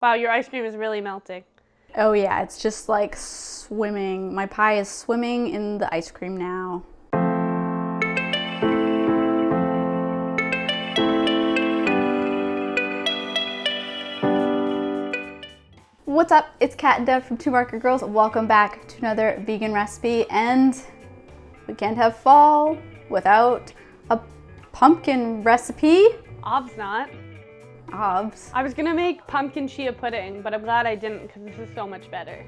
Wow, your ice cream is really melting. Oh yeah, it's just like swimming. My pie is swimming in the ice cream now. What's up? It's Kat and Deb from Two Market Girls. Welcome back to another vegan recipe, and we can't have fall without a pumpkin recipe. Ob's not. Obs. I was gonna make pumpkin chia pudding, but I'm glad I didn't because this is so much better.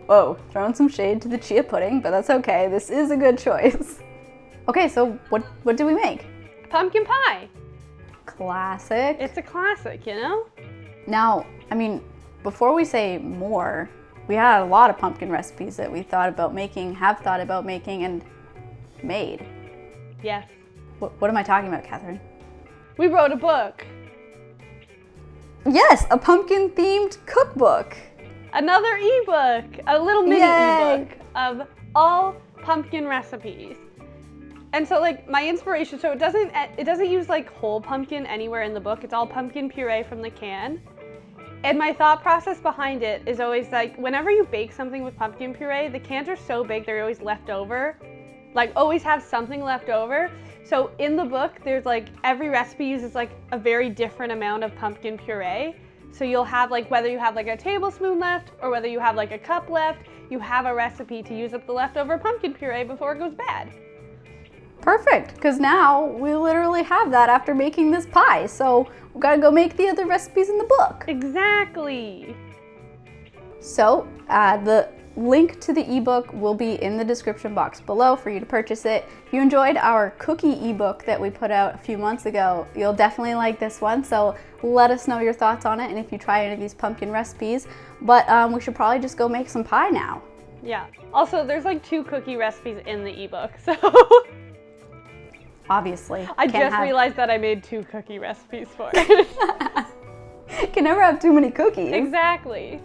Whoa, throwing some shade to the chia pudding, but that's okay. This is a good choice. Okay, so what do we make? Pumpkin pie. Classic. It's a classic, you know? Now, I mean, before we say more, we had a lot of pumpkin recipes that we thought about making, have thought about making, and made. Yes. What am I talking about, Catherine? We wrote a book. Yes, a pumpkin-themed cookbook. Another ebook, a little mini Yay. ebook of all pumpkin recipes. And so like my inspiration, so it doesn't use like whole pumpkin anywhere in the book. It's all pumpkin puree from the can. And my thought process behind it is always like, whenever you bake something with pumpkin puree, the cans are so big, they're always left over. Like always have something left over. So in the book, there's like, every recipe uses like a very different amount of pumpkin puree. So you'll have like, whether you have like a tablespoon left or whether you have like a cup left, you have a recipe to use up the leftover pumpkin puree before it goes bad. Perfect, because now we literally have that after making this pie. So we gotta go make the other recipes in the book. Exactly. So the link to the ebook will be in the description box below for you to purchase it. If you enjoyed our cookie ebook that we put out a few months ago, you'll definitely like this one. So let us know your thoughts on it and if you try any of these pumpkin recipes. But we should probably just go make some pie now. Yeah. Also, there's like 2 cookie recipes in the ebook, so. Obviously. I just realized that I made 2 cookie recipes for it. Can never have too many cookies. Exactly.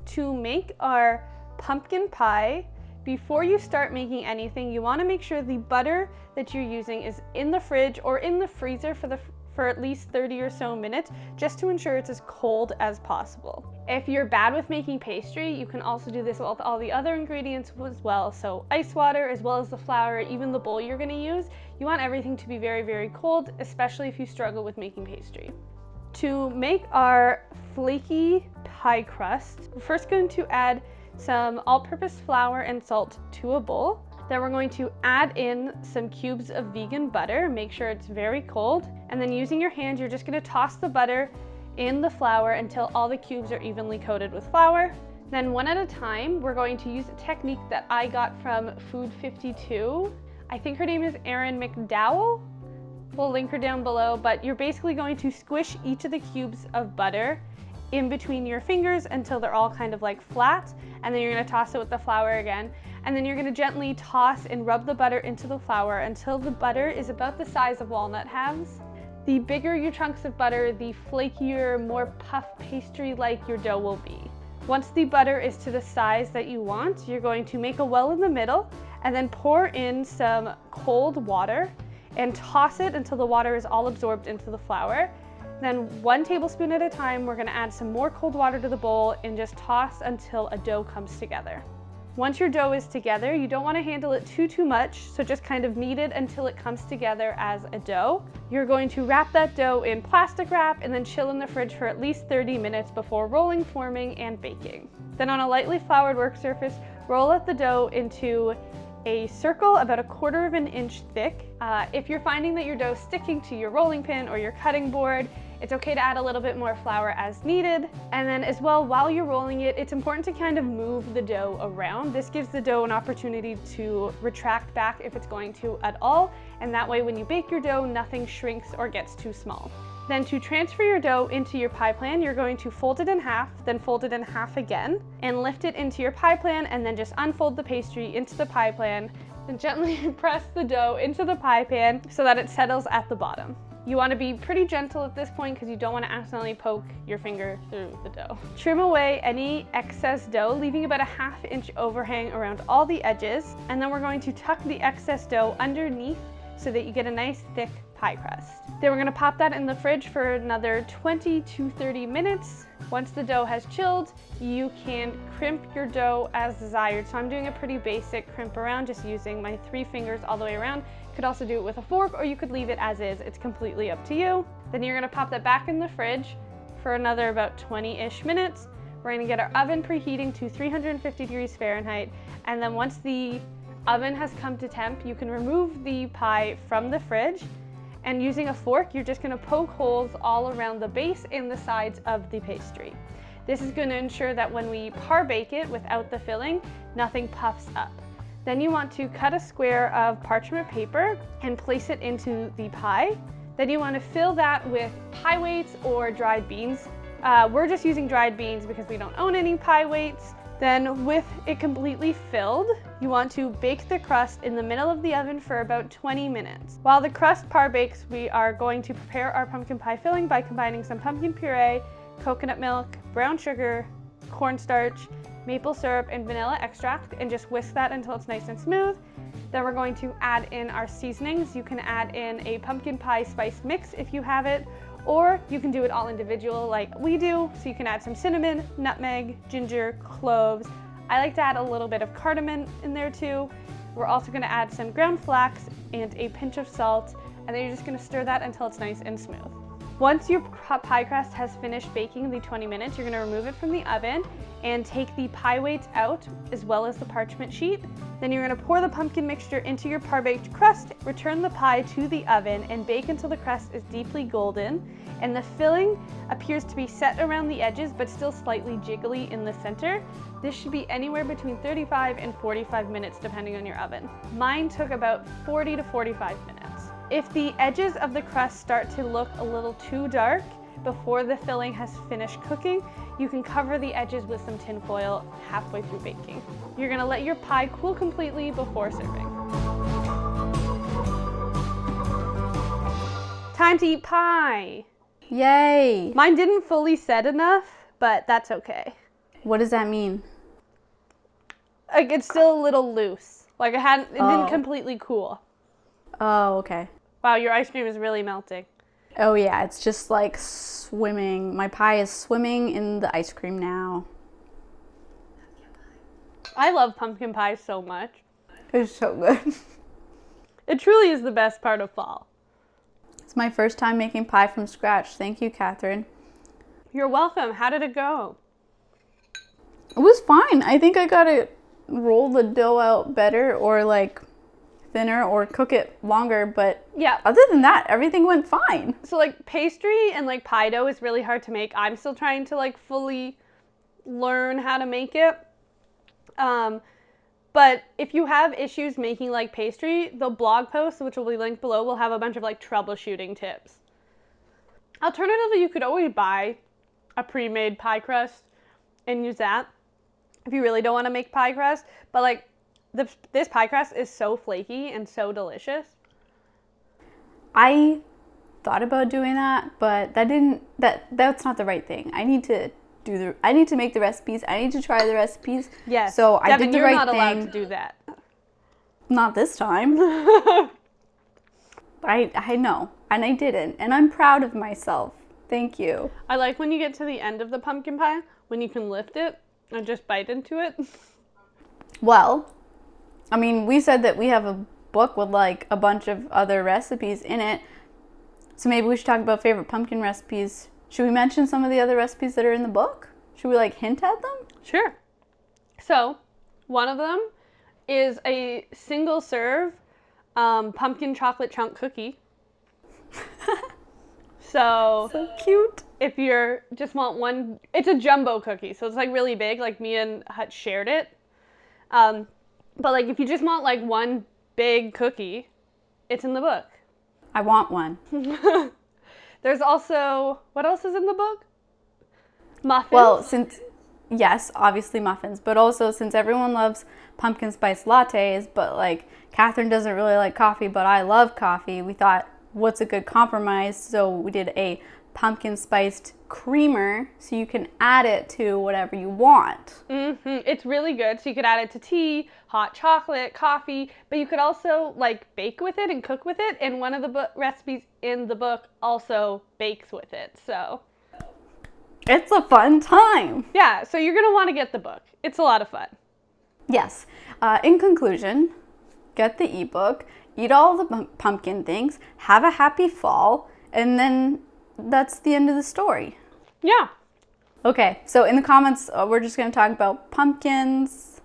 To make our pumpkin pie, before you start making anything, you want to make sure the butter that you're using is in the fridge or in the freezer for at least 30 or so minutes, just to ensure it's as cold as possible. If you're bad with making pastry, you can also do this with all the other ingredients as well. So ice water, as well as the flour, even the bowl you're going to use. You want everything to be very, very cold, especially if you struggle with making pastry. To make our flaky pie crust, we're first going to add some all-purpose flour and salt to a bowl. Then we're going to add in some cubes of vegan butter. Make sure it's very cold. And then using your hands, you're just going to toss the butter in the flour until all the cubes are evenly coated with flour. Then one at a time, we're going to use a technique that I got from Food 52. I think her name is Erin McDowell. We'll link her down below, but you're basically going to squish each of the cubes of butter in between your fingers until they're all kind of like flat, and then you're going to toss it with the flour again, and then you're going to gently toss and rub the butter into the flour until the butter is about the size of walnut halves. The bigger your chunks of butter, the flakier, more puff pastry-like your dough will be. Once the butter is to the size that you want, you're going to make a well in the middle and then pour in some cold water and toss it until the water is all absorbed into the flour. Then 1 tablespoon at a time, we're gonna add some more cold water to the bowl and just toss until a dough comes together. Once your dough is together, you don't wanna handle it too much, so just kind of knead it until it comes together as a dough. You're going to wrap that dough in plastic wrap and then chill in the fridge for at least 30 minutes before rolling, forming, and baking. Then on a lightly floured work surface, roll out the dough into a circle about 1/4 of an inch thick. If you're finding that your dough is sticking to your rolling pin or your cutting board, it's okay to add a little bit more flour as needed. And then as well, while you're rolling it, it's important to kind of move the dough around. This gives the dough an opportunity to retract back if it's going to at all. And that way when you bake your dough, nothing shrinks or gets too small. Then to transfer your dough into your pie pan, you're going to fold it in half, then fold it in half again, and lift it into your pie pan, and then just unfold the pastry into the pie pan, and gently press the dough into the pie pan so that it settles at the bottom. You want to be pretty gentle at this point because you don't want to accidentally poke your finger through the dough. Trim away any excess dough, leaving about a 1/2 inch overhang around all the edges, and then we're going to tuck the excess dough underneath so that you get a nice thick pie crust. Then we're gonna pop that in the fridge for another 20 to 30 minutes. Once the dough has chilled, you can crimp your dough as desired. So I'm doing a pretty basic crimp around, just using my 3 fingers all the way around. You could also do it with a fork, or you could leave it as is. It's completely up to you. Then you're gonna pop that back in the fridge for another about 20-ish minutes. We're gonna get our oven preheating to 350 degrees Fahrenheit. And then once the oven has come to temp, you can remove the pie from the fridge, and using a fork, you're just gonna poke holes all around the base and the sides of the pastry. This is gonna ensure that when we par bake it without the filling, nothing puffs up. Then you want to cut a square of parchment paper and place it into the pie. Then you want to fill that with pie weights or dried beans. We're just using dried beans because we don't own any pie weights. Then with it completely filled, you want to bake the crust in the middle of the oven for about 20 minutes. While the crust par bakes, we are going to prepare our pumpkin pie filling by combining some pumpkin puree, coconut milk, brown sugar, cornstarch, maple syrup, and vanilla extract, and just whisk that until it's nice and smooth. Then we're going to add in our seasonings. You can add in a pumpkin pie spice mix if you have it, or you can do it all individual like we do. So you can add some cinnamon, nutmeg, ginger, cloves. I like to add a little bit of cardamom in there too. We're also gonna add some ground flax and a pinch of salt, and then you're just gonna stir that until it's nice and smooth. Once your pie crust has finished baking the 20 minutes, you're gonna remove it from the oven and take the pie weights out as well as the parchment sheet. Then you're gonna pour the pumpkin mixture into your par-baked crust, return the pie to the oven, and bake until the crust is deeply golden and the filling appears to be set around the edges but still slightly jiggly in the center. This should be anywhere between 35 and 45 minutes depending on your oven. Mine took about 40 to 45 minutes. If the edges of the crust start to look a little too dark before the filling has finished cooking, you can cover the edges with some tin foil halfway through baking. You're gonna let your pie cool completely before serving. Time to eat pie. Yay! Mine didn't fully set enough, but that's okay. What does that mean? Like, it's still a little loose. Like, it didn't completely cool. Oh, okay. Wow, your ice cream is really melting. Oh yeah, it's just like swimming. My pie is swimming in the ice cream now. I love pumpkin pie so much. It's so good. It truly is the best part of fall. It's my first time making pie from scratch. Thank you, Catherine. You're welcome. How did it go? It was fine. I think I gotta roll the dough out better, or like thinner, or cook it longer, but yeah, other than that, everything went fine. So like pastry and like pie dough is really hard to make. I'm still trying to like fully learn how to make it. But if you have issues making like pastry, the blog post, which will be linked below, will have a bunch of like troubleshooting tips. Alternatively, you could always buy a pre-made pie crust and use that if you really don't want to make pie crust. But like this pie crust is so flaky and so delicious. I thought about doing that, but that's not the right thing. I need to make the recipes. I need to try the recipes. Yes. So I Devin, did the you're right not thing. allowed to do that. Not this time. I know, and I didn't, and I'm proud of myself. Thank you. I like when you get to the end of the pumpkin pie, when you can lift it and just bite into it. Well, I mean, we said that we have a book with like a bunch of other recipes in it. So maybe we should talk about favorite pumpkin recipes. Should we mention some of the other recipes that are in the book? Should we like hint at them? Sure. So one of them is a single serve pumpkin chocolate chunk cookie. So cute. If you just want one, it's a jumbo cookie. So it's like really big, like me and Hut shared it. But like if you just want like one big cookie, it's in the book. I want one. There's also, what else is in the book? Muffins. Well, yes, obviously muffins, but also since everyone loves pumpkin spice lattes, but like Catherine doesn't really like coffee, but I love coffee, we thought, what's a good compromise? So we did a pumpkin spiced creamer, so you can add it to whatever you want. It's really good. So you could add it to tea, hot chocolate, coffee, but you could also like bake with it and cook with it. And one of the recipes in the book also bakes with it. So it's a fun time. yeah, so you're gonna want to get the book. It's a lot of fun. Yes. In conclusion, get the ebook, eat all the pumpkin things, have a happy fall, and then that's the end of the story. Yeah. Okay, so in the comments, we're just going to talk about pumpkins,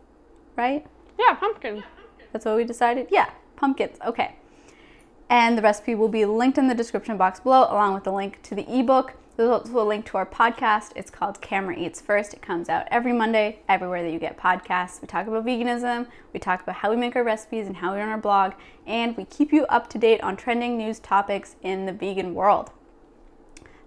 right? Yeah, pumpkin. That's what we decided? Yeah, pumpkins. Okay. And the recipe will be linked in the description box below, along with the link to the ebook. There's also a link to our podcast. It's called Camera Eats First. It comes out every Monday, everywhere that you get podcasts. We talk about veganism, we talk about how we make our recipes and how we run our blog, and we keep you up to date on trending news topics in the vegan world.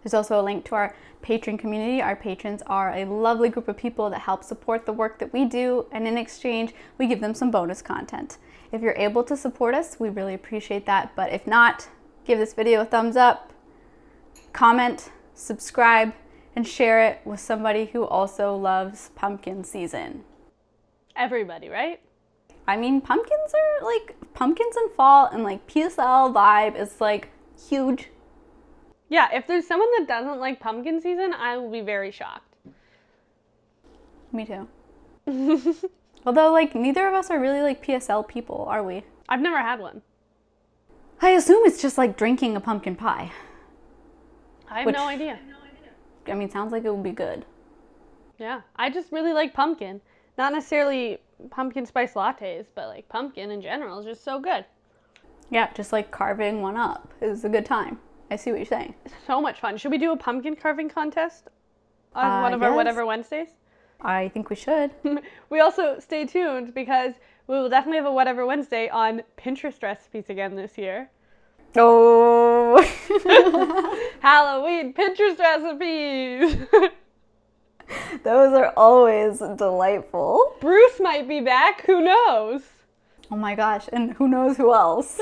There's also a link to our patron community. Our patrons are a lovely group of people that help support the work that we do, and in exchange, we give them some bonus content. If you're able to support us, we really appreciate that, but if not, give this video a thumbs up, comment, subscribe, and share it with somebody who also loves pumpkin season. Everybody, right? I mean, pumpkins in fall, and like PSL vibe is like huge. Yeah, if there's someone that doesn't like pumpkin season, I will be very shocked. Me too. Although, like, neither of us are really like PSL people, are we? I've never had one. I assume it's just like drinking a pumpkin pie. I have no idea. I mean, sounds like it would be good. Yeah, I just really like pumpkin. Not necessarily pumpkin spice lattes, but like pumpkin in general is just so good. Yeah, just like carving one up is a good time. I see what you're saying. It's so much fun. Should we do a pumpkin carving contest on one of our Whatever Wednesdays? I think we should. We also stay tuned because we will definitely have a Whatever Wednesday on Pinterest recipes again this year. Oh. Halloween Pinterest recipes. Those are always delightful. Bruce might be back. Who knows? Oh my gosh, and who knows who else?